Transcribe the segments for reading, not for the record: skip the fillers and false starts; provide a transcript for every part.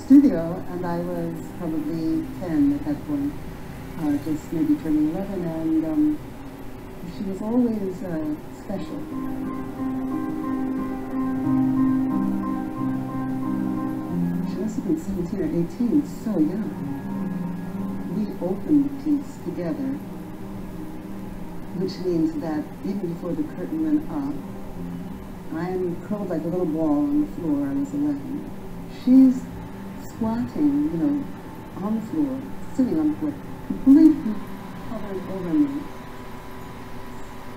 studio, and I was probably 10 at that point, just maybe turning 11, and she was always special. She must have been 17 or 18, so young. We opened the piece together, which means that even before the curtain went up, I'm curled like a little ball on the floor. I was 11. She's squatting, you know, on the floor, sitting on the floor, completely covered over me.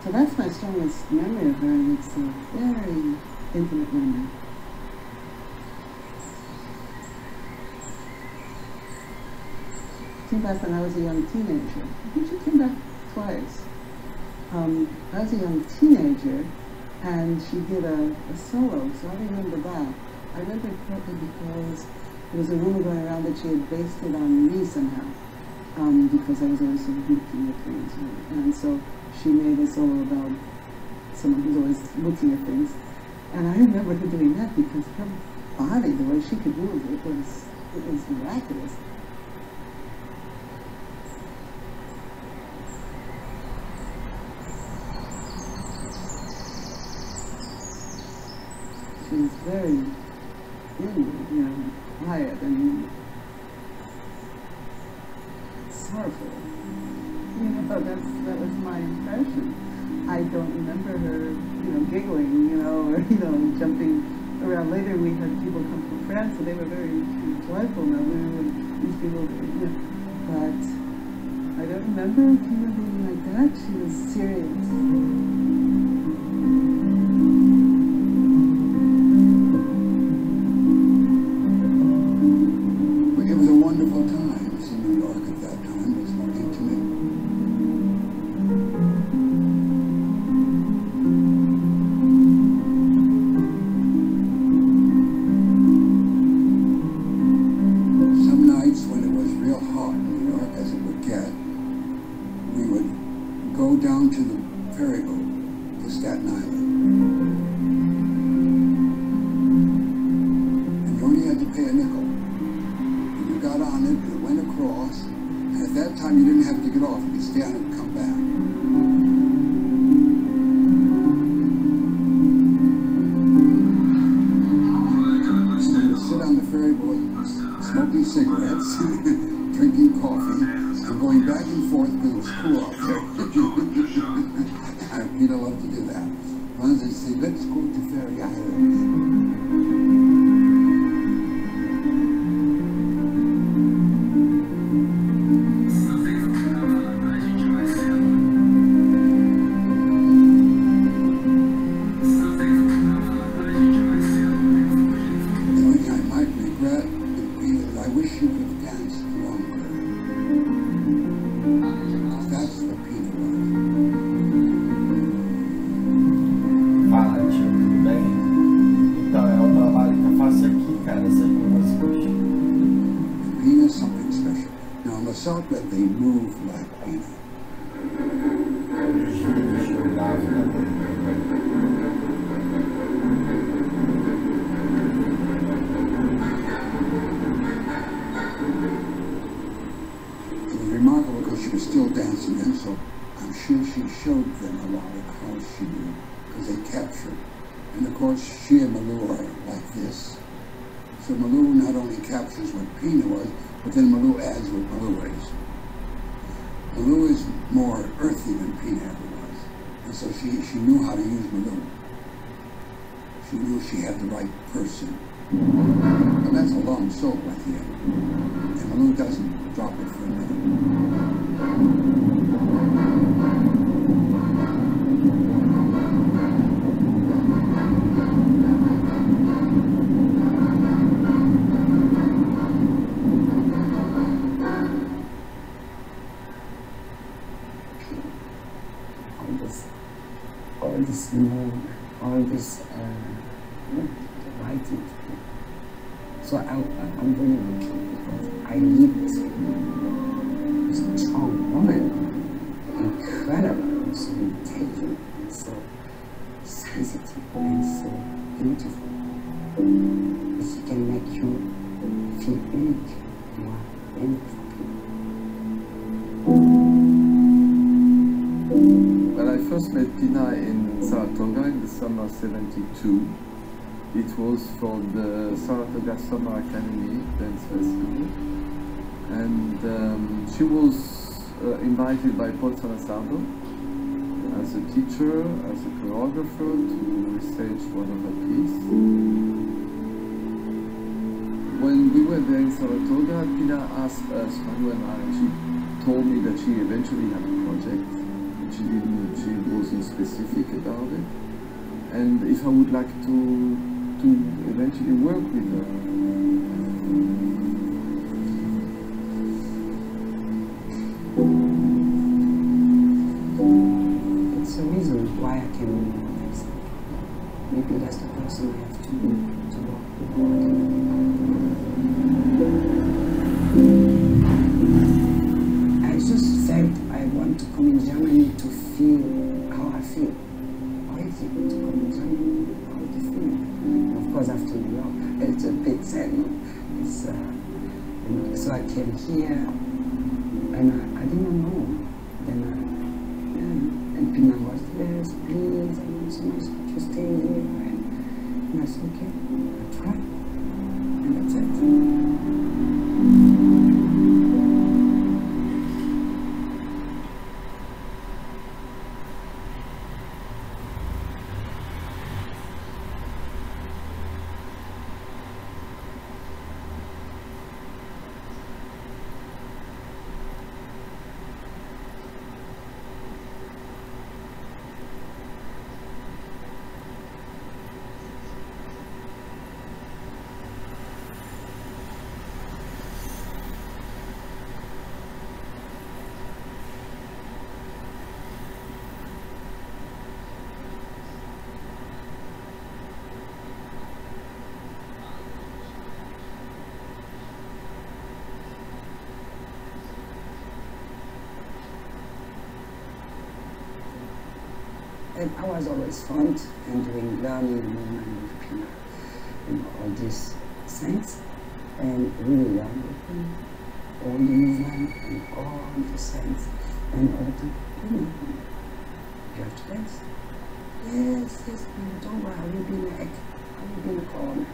So that's my strongest memory of her, and it's a very intimate memory. She came back when I was a young teenager. I think she came back twice. I was a young teenager, and she did a solo, so I remember that. I remember it partly because there was a rumor going around that she had based it on me somehow, because I was always sort of looking at things, and so she made a solo about someone who's always looking at things. And I remember her doing that because her body, the way she could move, it was miraculous. She was very inward, you know, quiet and sorrowful. You know, that was my impression. I don't remember her, you know, giggling, you know, or, you know, jumping around. Later we had people come from France, and they were very joyful, Malou and these people, you know, but I don't remember Tina being like that. She was serious. She knew how to use Malou. She knew she had the right person. But that's a long soul right here. And Malou doesn't drop it for a minute. All this writing. So I'm really lucky because I live this woman. She's a strong woman, incredible, so intelligent, and so sensitive, and so beautiful. She can make you feel unique. You are unique for people. Well, I first met Tina in Saratoga in the summer of '72. It was for the Saratoga Summer Academy Dance Festival. And she was invited by Paul Sanasardo as a teacher, as a choreographer, to research one of her pieces. When we were there in Saratoga, Tina asked us, Manu and I, and she told me that she eventually had a project. She wasn't specific about it. And if I would like to eventually work with her. It's a reason why I can realize maybe that's the person I have to work with. I just felt I want to come in Germany to feel how I feel. How is it to come in Germany? How do you feel? And of course, after New York, it's a bit sad. No? It's, so I came here, and I didn't know. Then and Pina was there, please, I want so much to stay here. And I said, okay, I'll try. And that's it. And I was always fond and doing learning movement with Pina, all these things, and really learn with him, all the movement and all the things, and all the time, you have to dance. Yes, don't worry, I will be in the egg, I will be in the corner.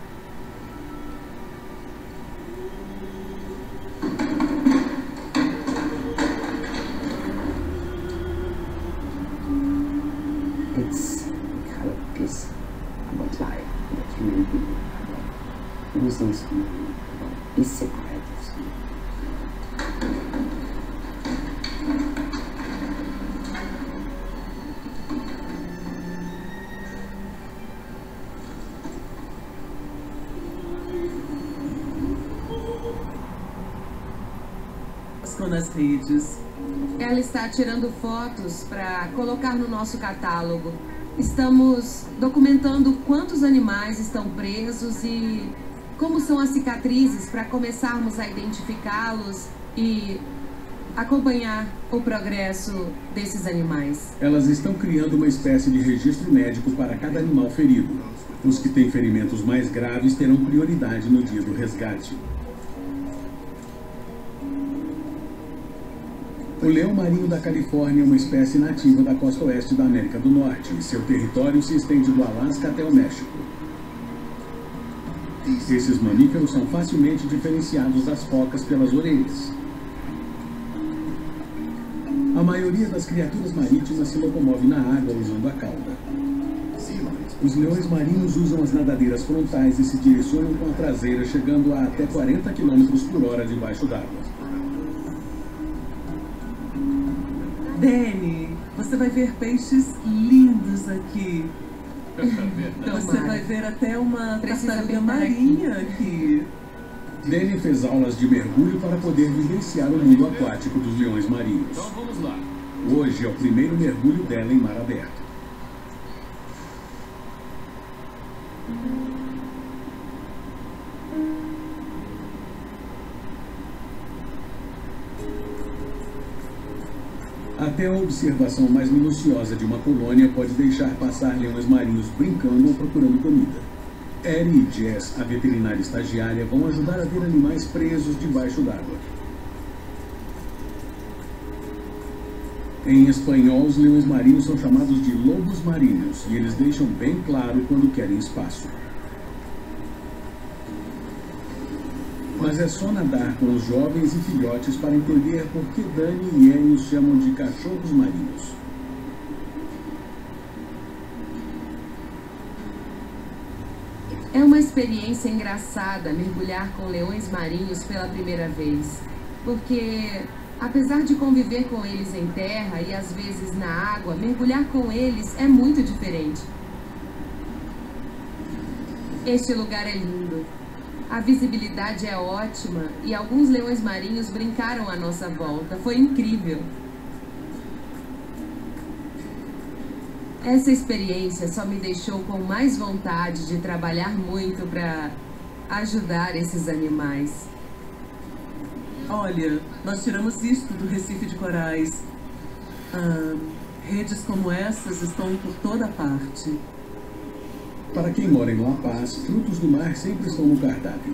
It's a kind of piece about life, about human being, about losing someone, about being separated from someone. Nas redes. Ela está tirando fotos para colocar no nosso catálogo. Estamos documentando quantos animais estão presos e como são as cicatrizes para começarmos a identificá-los e acompanhar o progresso desses animais. Elas estão criando uma espécie de registro médico para cada animal ferido. Os que têm ferimentos mais graves terão prioridade no dia do resgate. O leão marinho da Califórnia é uma espécie nativa da costa oeste da América do Norte. Seu território se estende do Alasca até o México. Esses mamíferos são facilmente diferenciados das focas pelas orelhas. A maioria das criaturas marítimas se locomove na água usando a cauda. Os leões marinhos usam as nadadeiras frontais e se direcionam com a traseira, chegando a até 40 km por hora debaixo d'água. Dani, você vai ver peixes lindos aqui. Você vai ver até uma tartaruga marinha aqui. Dani fez aulas de mergulho para poder vivenciar o mundo aquático dos leões marinhos. Então vamos lá. Hoje é o primeiro mergulho dela em mar aberto. Até a observação mais minuciosa de uma colônia pode deixar passar leões marinhos brincando ou procurando comida. Eri e Jess, a veterinária estagiária, vão ajudar a ver animais presos debaixo d'água. Em espanhol, os leões marinhos são chamados de lobos marinhos e eles deixam bem claro quando querem espaço. Mas é só nadar com os jovens e filhotes para entender por que Dani e Eri os chamam de cachorros marinhos. É uma experiência engraçada mergulhar com leões marinhos pela primeira vez, porque, apesar de conviver com eles em terra e às vezes na água, mergulhar com eles é muito diferente. Este lugar é lindo. A visibilidade é ótima e alguns leões marinhos brincaram à nossa volta. Foi incrível. Essa experiência só me deixou com mais vontade de trabalhar muito para ajudar esses animais. Olha, nós tiramos isto do Recife de Corais. Redes como essas estão por toda parte. Para quem mora em La Paz, frutos do mar sempre estão no cardápio.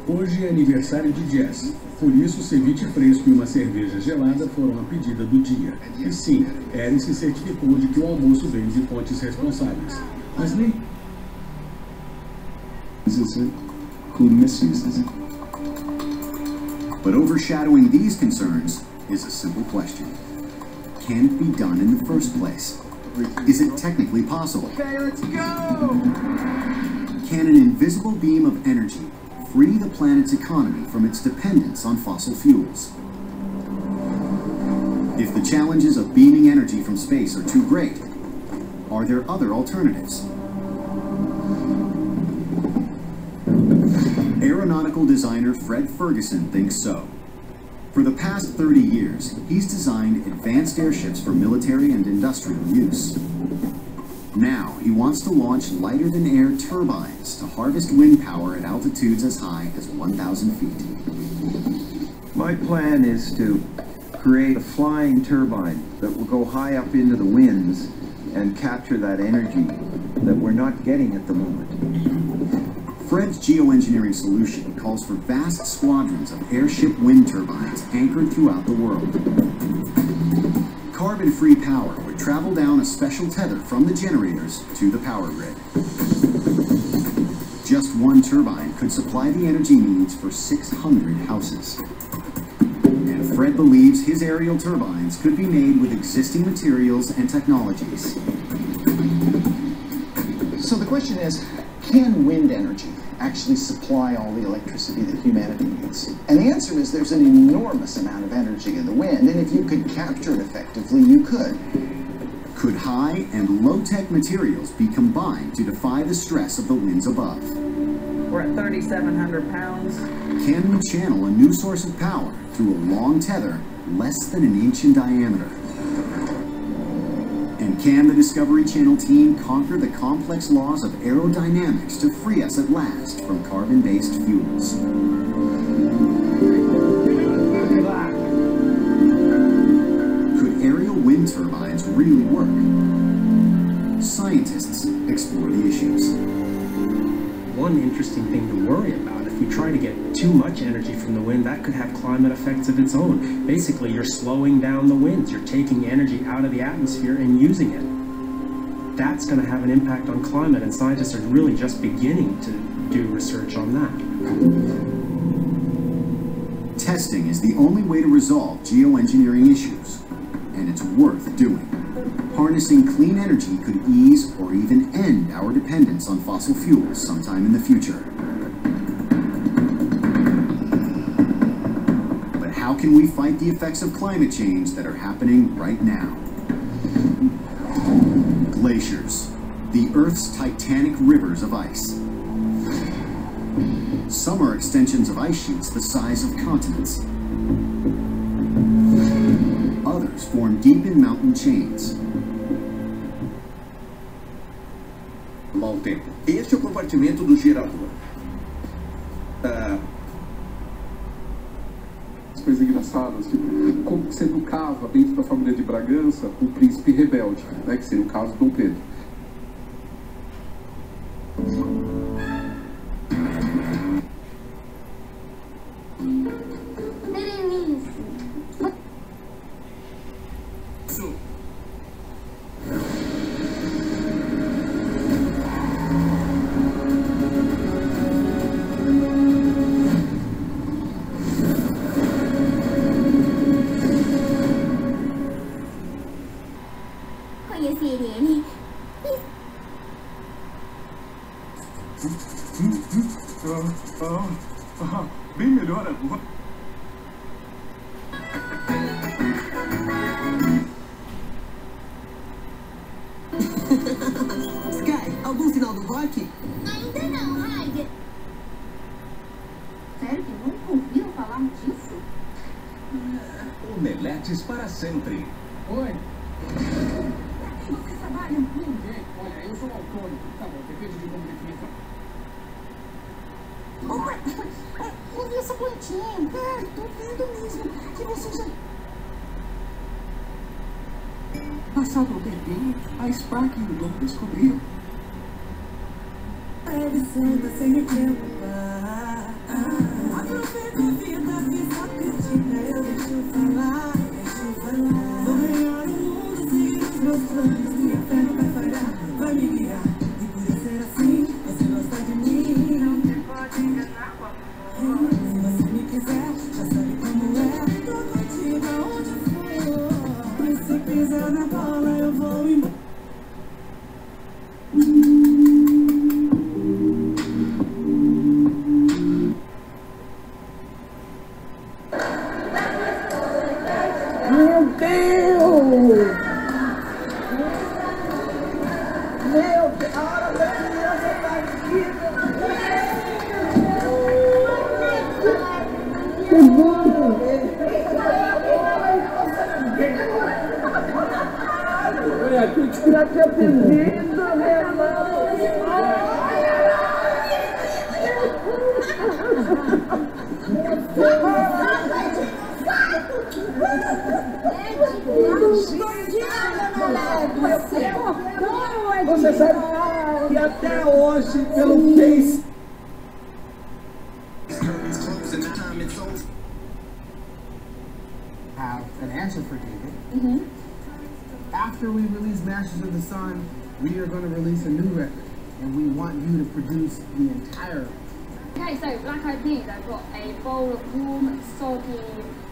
Hoje é aniversário de Jess, por isso o ceviche fresco e uma cerveja gelada foram a pedida do dia. E sim, Eri se certificou de que o almoço veio de fontes responsáveis. Mas nem... Who misuses it? But overshadowing these concerns is a simple question. Can it be done in the first place? Is it technically possible? Okay, let's go! Can an invisible beam of energy free the planet's economy from its dependence on fossil fuels? If the challenges of beaming energy from space are too great, are there other alternatives? Aeronautical designer Fred Ferguson thinks so. For the past 30 years, he's designed advanced airships for military and industrial use. Now, he wants to launch lighter-than-air turbines to harvest wind power at altitudes as high as 1,000 feet. My plan is to create a flying turbine that will go high up into the winds and capture that energy that we're not getting at the moment. Fred's geoengineering solution calls for vast squadrons of airship wind turbines anchored throughout the world. Carbon-free power would travel down a special tether from the generators to the power grid. Just one turbine could supply the energy needs for 600 houses. And Fred believes his aerial turbines could be made with existing materials and technologies. So the question is, can wind energy actually supply all the electricity that humanity needs? And the answer is there's an enormous amount of energy in the wind, and if you could capture it effectively, you could. Could high and low-tech materials be combined to defy the stress of the winds above? We're at 3,700 pounds. Can we channel a new source of power through a long tether less than an inch in diameter? And can the Discovery Channel team conquer the complex laws of aerodynamics to free us at last from carbon-based fuels? Could aerial wind turbines really work? Scientists explore the issues. One interesting thing to worry about, if we try to get too much energy from the wind, that could have climate effects of its own. Basically, you're slowing down the winds. You're taking energy out of the atmosphere and using it. That's going to have an impact on climate, and scientists are really just beginning to do research on that. Testing is the only way to resolve geoengineering issues, and it's worth doing. Harnessing clean energy could ease or even end our dependence on fossil fuels sometime in the future. But how can we fight the effects of climate change that are happening right now? Glaciers, the Earth's titanic rivers of ice. Some are extensions of ice sheets the size of continents. Others form deep in mountain chains. Mau tempo. Este é o compartimento do gerador. As coisas engraçadas, tipo, como que se educava dentro da família de Bragança o príncipe rebelde, né, que seria o caso do Dom Pedro. toiletes para sempre. Oi. Você trabalha? Ninguém. Olha, eu sou autônomo. Tá bom, depende de como definir. Eu vi essa plantinha. Tô vendo mesmo que você já... Passado o tempinho, a Spark e o Dom descobriram. Ele senta sem me preocupar. Aproveita a vida que só critica. Eu deixo falar, Vou ganhar o mundo, seguir os meus planos. Minha fé não vai falhar, vai me guiar. E por eu ser assim, você gosta de mim. Não te pode enganar com amor. Se você me quiser, já sabe como é. Tô contigo aonde for. E se pisar na bola, eu vou embora. Meu Deus! Meu Deus! A hora da criança tá aqui! Que bom! Olha, que já te atendido, Você sabe que até hoje, pelo Face... Have an answer for David. After we release Masters of the Sun, we are going to release a new record, and we want you to produce the entire. Okay, so Black Eyed Peas, I've got a bowl of warm, soggy,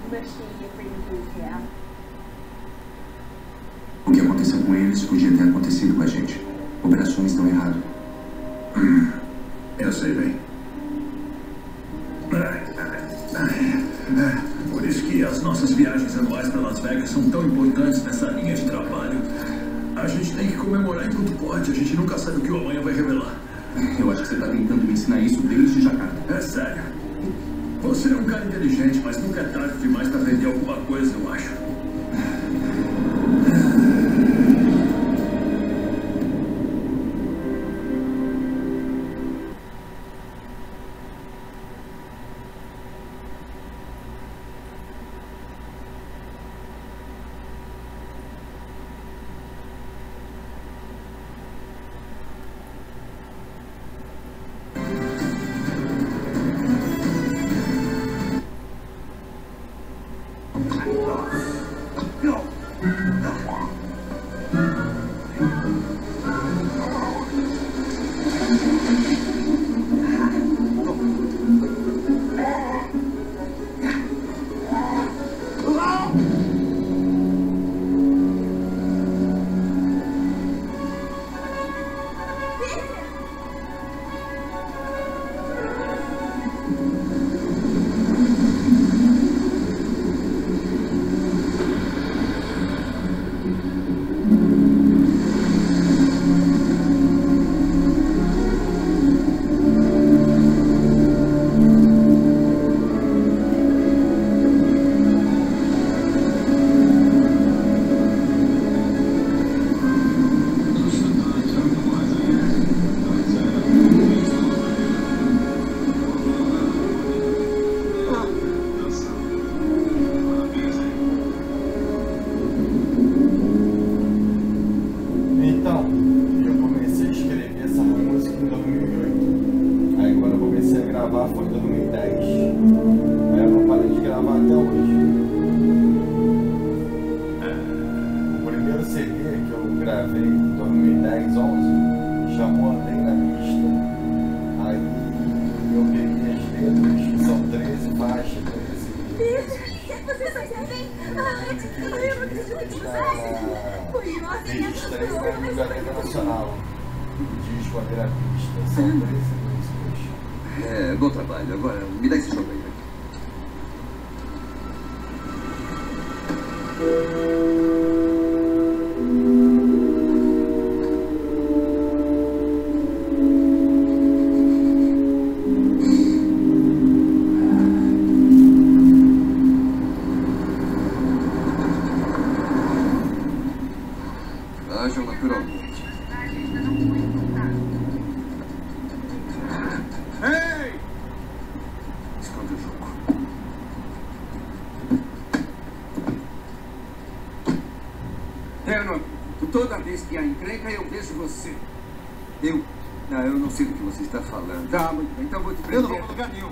mushy green peas here. O que aconteceu com eles podia ter acontecido com a gente. Operações estão erradas. Eu sei bem. Por isso que as nossas viagens anuais para Las Vegas são tão importantes nessa linha de trabalho. A gente tem que comemorar enquanto pode. A gente nunca sabe o que o amanhã vai revelar. Eu acho que você está tentando me ensinar isso desde Jakarta. É sério. Você é um cara inteligente, mas nunca é tarde demais para aprender alguma coisa, eu acho. Bom trabalho. Agora, me dá esse jogo aí. Ajam naturalmente. Ei! Esconde o jogo. Eu não. Toda vez que há encrenca, eu vejo você. Eu? Não, eu não sei do que você está falando. Tá, muito bem. Então vou te prender. Eu não vou pra lugar nenhum.